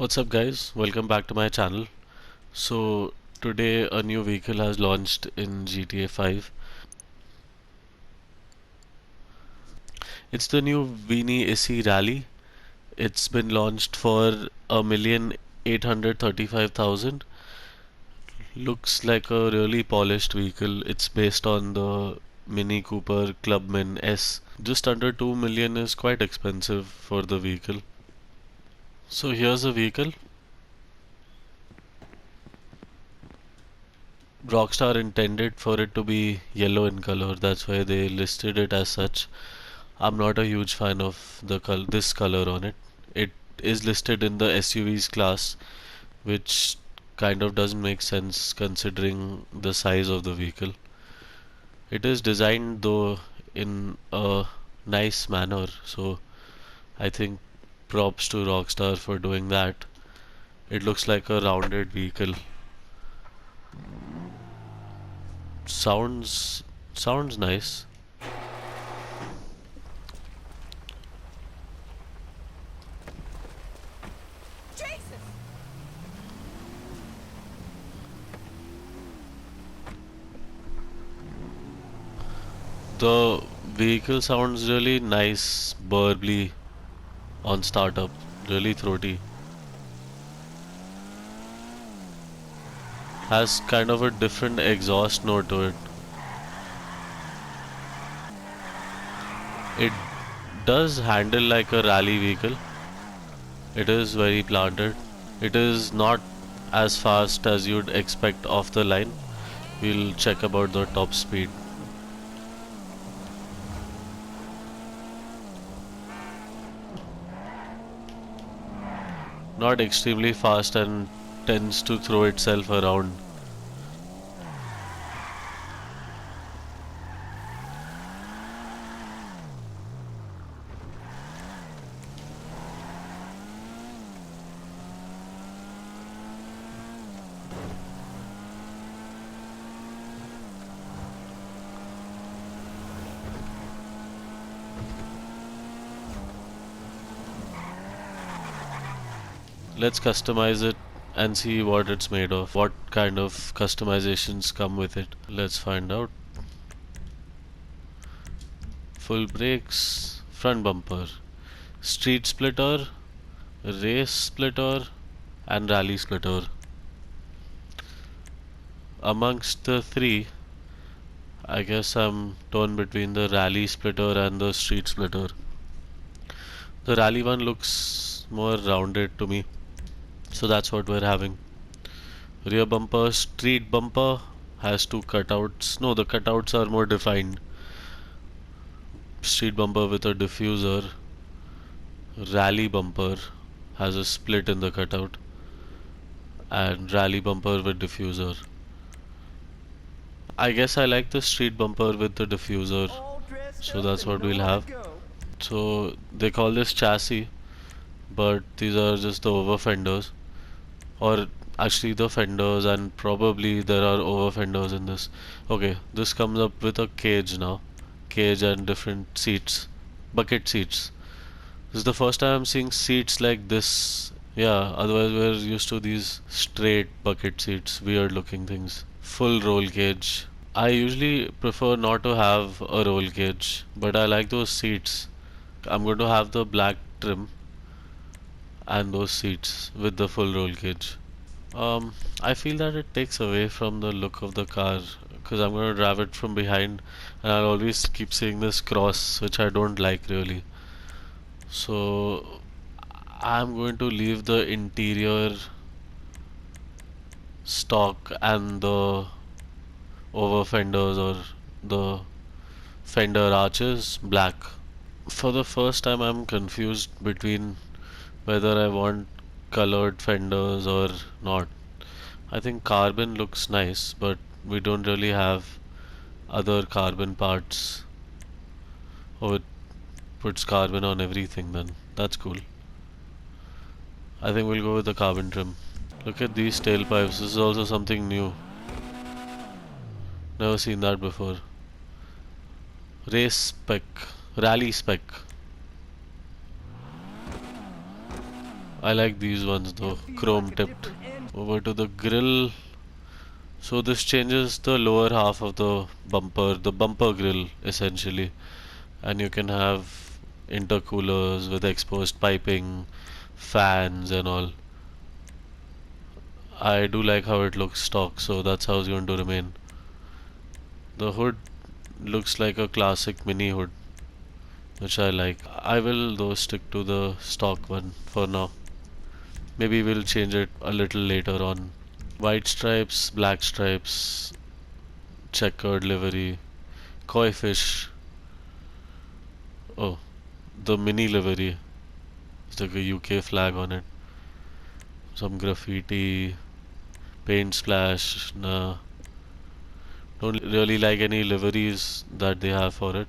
What's up guys, welcome back to my channel. So today a new vehicle has launched in GTA 5. It's the new Weeny Issey Rally. It's been launched for 1,835,000. Looks like a really polished vehicle. It's based on the Mini Cooper Clubman S. Just under 2 million is quite expensive for the vehicle. So here's the vehicle. Rockstar intended for it to be yellow in color, that's why they listed it as such. I'm not a huge fan of this color on it. It is listed in the SUVs class, which kind of doesn't make sense considering the size of the vehicle. It is designed though in a nice manner, so I think props to Rockstar for doing that. It looks like a rounded vehicle. Sounds nice. The vehicle sounds really nice, burbly on startup, really throaty. Has kind of a different exhaust note to it. It does handle like a rally vehicle. It is very planted. It is not as fast as you'd expect off the line. We'll check about the top speed. Not extremely fast and tends to throw itself around. Let's customize it and see what it's made of. What kind of customizations come with it. Let's find out. Full brakes, front bumper, street splitter, race splitter, and rally splitter. Amongst the three, I guess I'm torn between the rally splitter and the street splitter. The rally one looks more rounded to me, so that's what we're having. Rear bumper, street bumper has two cutouts. No, the cutouts are more defined. Street bumper with a diffuser. Rally bumper has a split in the cutout. And rally bumper with diffuser. I guess I like the street bumper with the diffuser, so that's what we'll have. So they call this chassis, but these are just the over fenders, or actually the fenders, and probably there are over fenders in this. Okay, this comes up with a cage now, cage and different seats, bucket seats. This is the first time I'm seeing seats like this. Yeah, otherwise we're used to these straight bucket seats, weird looking things. Full roll cage. I usually prefer not to have a roll cage, but I like those seats. I'm going to have the black trim and those seats with the full roll cage. I feel that it takes away from the look of the car because I'm going to drive it from behind and I'll always keep seeing this cross, which I don't like really. So I'm going to leave the interior stock and the over fenders or the fender arches black. For the first time I'm confused between whether I want colored fenders or not. I think carbon looks nice, but we don't really have other carbon parts. Oh, it puts carbon on everything then. That's cool. I think we'll go with the carbon trim. Look at these tailpipes. This is also something new. Never seen that before. Race spec. Rally spec. I like these ones though, chrome tipped. Over to the grill. So this changes the lower half of the bumper grill essentially, and you can have intercoolers with exposed piping, fans and all. I do like how it looks stock, so that's how it's going to remain. The hood looks like a classic mini hood, which I like. I will though stick to the stock one for now. Maybe we'll change it a little later on. White stripes, black stripes, checkered livery, koi fish. Oh, the mini livery. It's like a UK flag on it. Some graffiti, paint splash. Nah, don't really like any liveries that they have for it.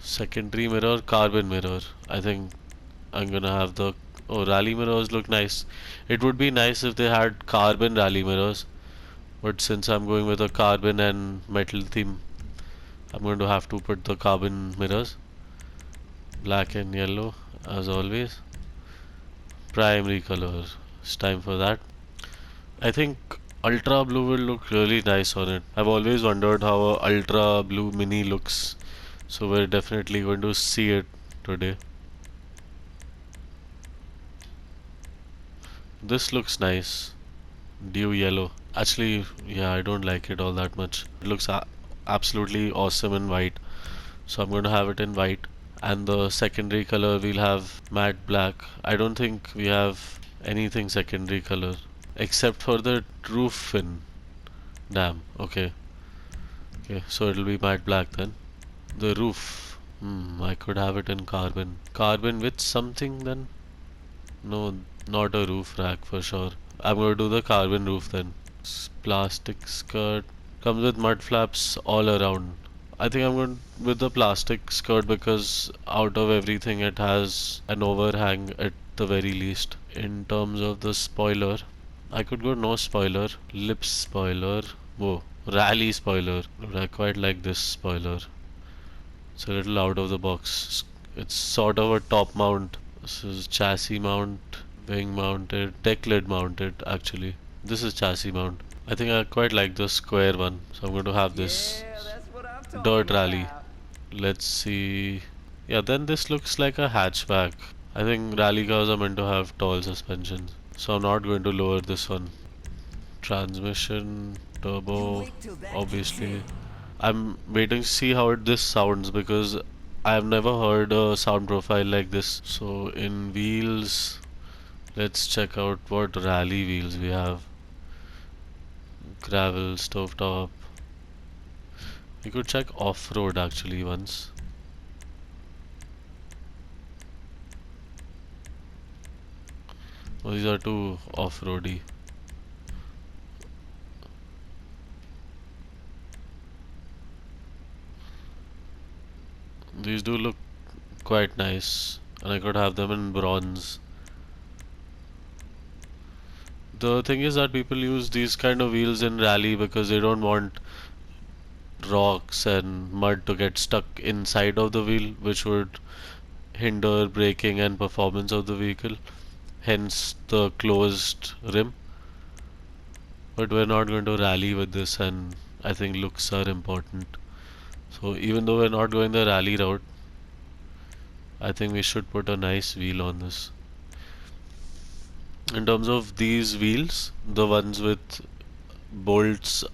Secondary mirror, carbon mirror. I think I'm gonna have the. Oh, rally mirrors look nice. It would be nice if they had carbon rally mirrors, but since I'm going with a carbon and metal theme, I'm going to have to put the carbon mirrors. Black and yellow, as always. Primary color. It's time for that. I think ultra blue will look really nice on it. I've always wondered how a ultra blue mini looks, so we're definitely going to see it today. This looks nice. Dew yellow. Actually, yeah, I don't like it all that much. It looks absolutely awesome in white, so I'm going to have it in white. And the secondary color we'll have matte black. I don't think we have anything secondary color except for the roof fin. Damn. Okay. Okay. So it'll be matte black then. The roof. I could have it in carbon. Carbon with something then? No, not a roof rack for sure. I'm going to do the carbon roof then. Plastic skirt. Comes with mud flaps all around. I think I'm going with the plastic skirt because out of everything it has an overhang at the very least. In terms of the spoiler, I could go no spoiler, lip spoiler, whoa, rally spoiler. I quite like this spoiler. It's a little out of the box. It's sort of a top mount. This is chassis mount, wing mounted, deck lid mounted actually. This is chassis mount. I think I quite like the square one, so I'm going to have this dirt rally. Let's see. Yeah, then this looks like a hatchback. I think rally cars are meant to have tall suspensions, so I'm not going to lower this one. Transmission, turbo, obviously. I'm waiting to see how this sounds because I've never heard a sound profile like this. So in wheels, let's check out what rally wheels we have. Gravel, stovetop. We could check off-road actually once. Oh, these are too off-roady. These do look quite nice, and I could have them in bronze. The thing is that people use these kind of wheels in rally because they don't want rocks and mud to get stuck inside of the wheel, which would hinder braking and performance of the vehicle. Hence the closed rim. But we're not going to rally with this, and I think looks are important. So even though we're not going the rally route, I think we should put a nice wheel on this. In terms of these wheels, the ones with bolts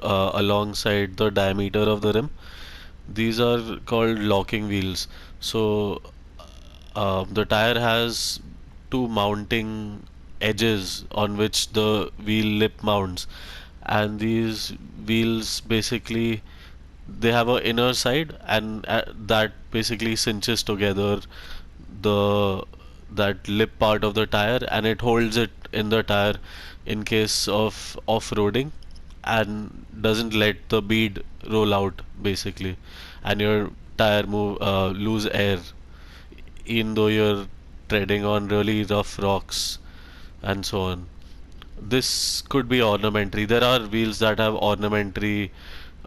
alongside the diameter of the rim, these are called locking wheels. So the tire has two mounting edges on which the wheel lip mounts, and these wheels basically they have an inner side, and that basically cinches together the that lip part of the tire, and it holds it in the tire in case of off-roading and doesn't let the bead roll out basically, and your tire lose air even though you're treading on really rough rocks and so on. This could be ornamentary. There are wheels that have ornamentary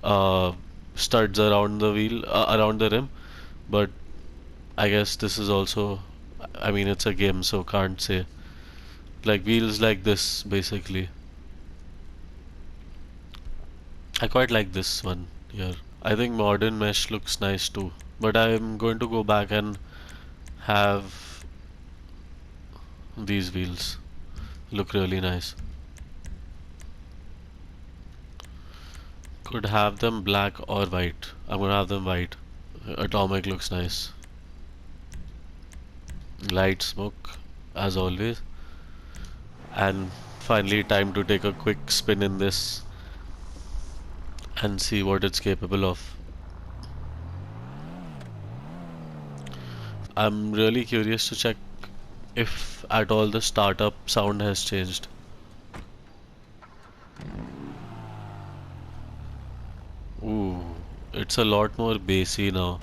uh, studs around the wheel, around the rim, but I guess this is also I mean, it's a game, so can't say. Like wheels like this, basically. I quite like this one here. I think modern mesh looks nice too. But I'm going to go back and have these wheels look really nice. Could have them black or white. I'm gonna have them white. Atomic looks nice. Light smoke, as always. And finally, time to take a quick spin in this and see what it's capable of. I'm really curious to check if at all the startup sound has changed. Ooh, it's a lot more bassy now.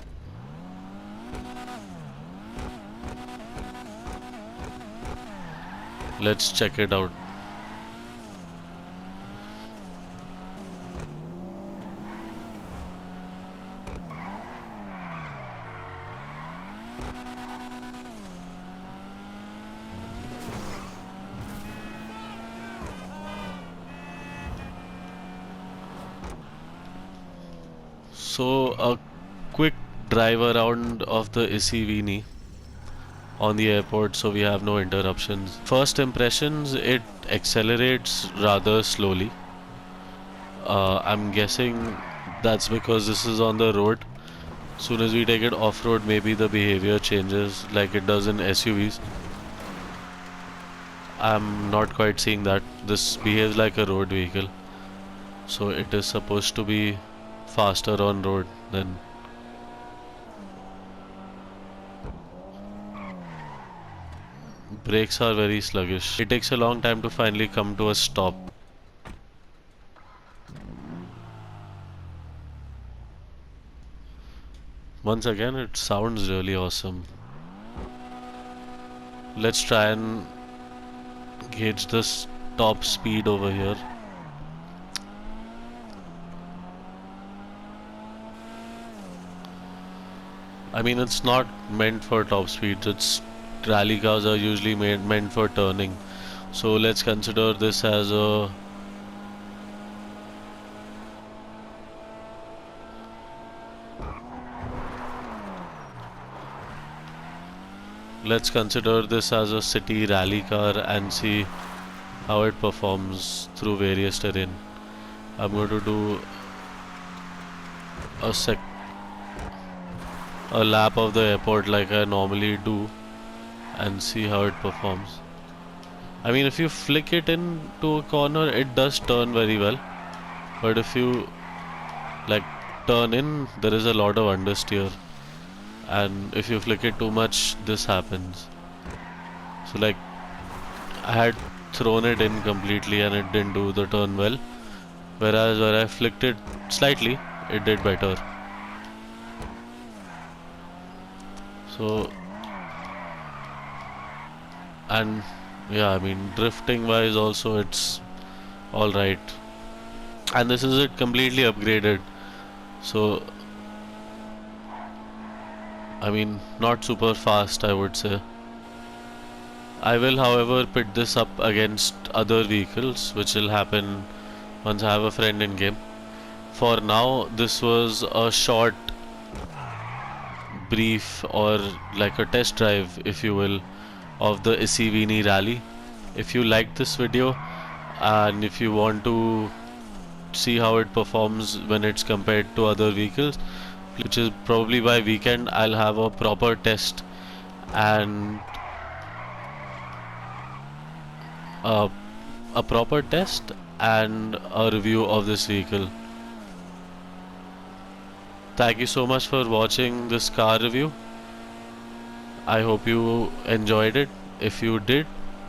Let's check it out. So a quick drive around of the Issey Weeny on the airport so we have no interruptions. First impressions, it accelerates rather slowly. I'm guessing that's because this is on the road. Soon as we take it off-road, maybe the behavior changes like it does in SUVs. I'm not quite seeing that. This behaves like a road vehicle. So it is supposed to be faster on road than... Brakes are very sluggish. It takes a long time to finally come to a stop. Once again, it sounds really awesome. Let's try and gauge this top speed over here. I mean, it's not meant for top speeds. It's rally cars are usually meant for turning. So let's consider this as a city rally car and see how it performs through various terrain. I'm going to do a lap of the airport like I normally do and see how it performs. I mean, if you flick it into a corner, it does turn very well. But if you like turn in, there is a lot of understeer. And if you flick it too much, this happens. So like, I had thrown it in completely and it didn't do the turn well. Whereas where I flicked it slightly, it did better. So, and yeah, I mean, drifting wise also it's alright. And this is it completely upgraded. So, I mean, not super fast, I would say. I will, however, pit this up against other vehicles, which will happen once I have a friend in game. For now, this was a short, brief, or like a test drive, if you will, of the Issey Weeny Rally. If you liked this video and if you want to see how it performs when it's compared to other vehicles, which is probably by weekend, I'll have a proper test and a proper test and a review of this vehicle. Thank you so much for watching this car review. I hope you enjoyed it. If you did,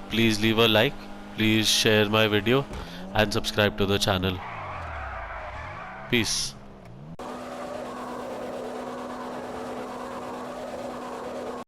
please leave a like, please share my video and subscribe to the channel. Peace.